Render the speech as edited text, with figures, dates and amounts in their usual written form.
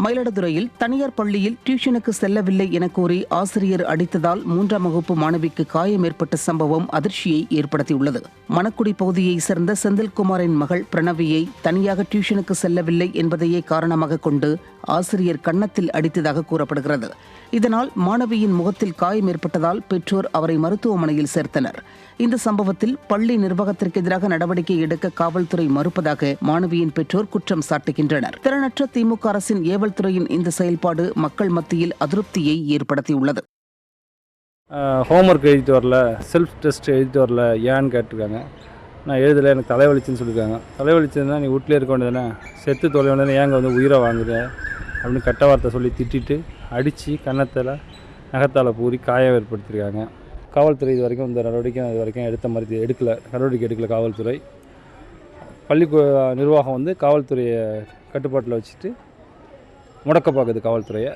மயிலாடுதுறையில் தனியார் பள்ளியில் டியூஷனுக்கு செல்லவில்லை என கூறி ஆசிரியர் அடித்ததால் 3ஆம் வகுப்பு மாணவிக்கு காயம் ஏற்பட்ட சம்பவம் அதிர்ச்சியை ஏற்படுத்தியுள்ளது. மணக்குடி பகுதியைச் சேர்ந்த செந்தில்குமாரின் மகள் பிரணவியை தனியாக டியூஷனுக்கு செல்லவில்லை என்பதையே காரணமாக கொண்டு ஆசிரியர் கன்னத்தில் அடித்ததாக கூறப்படுகிறது. இதனால் மாணவியின் முகத்தில் காயம் ஏற்பட்டதால் பெற்றோர் அவரை மருத்துவமனையில் சேர்த்தனர். இந்த சம்பவத்தில் பள்ளி நிர்வாகத்திற்கு எதிராக நடவடிக்கை எடுக்க காவல்துறை மறுப்பதாக மாணவியின் பெற்றோர் குற்றம் சாட்டுகின்றனர். திறனற்ற திமுக அரசின் ஏவல் துறையின் இந்த செயல்பாடு மக்கள் மத்தியில் அதிருப்தியை ஏற்படுத்தியுள்ளது. ஹோம்ஒர்க் எழுதிட்டு வரல, செல்ஃப் டெஸ்ட் எழுதிட்டு வரல, ஏன்னு கேட்டிருக்காங்க. நான் எழுதலை, எனக்கு தலைவலிச்சுன்னு சொல்லியிருக்காங்க. தலைவலிச்சதுன்னா நீ வீட்டிலே இருக்க வேண்டியதானே, செத்து தொலை வேண்டியதானே, ஏங்க வந்து உயிரை வாங்குற அப்படின்னு கட்ட வார்த்தை சொல்லி திட்டிட்டு அடித்து கன்னத்தில் நகத்தால் பூரி காயம் ஏற்படுத்தியிருக்காங்க. காவல்துறை இது வரைக்கும் இந்த நடவடிக்கை எடுத்த மாதிரி நடவடிக்கை எடுக்கல காவல்துறை. பள்ளி நிர்வாகம் வந்து காவல்துறையை கட்டுப்பாட்டில் வச்சுட்டு முடக்க பார்க்குது காவல்துறையை.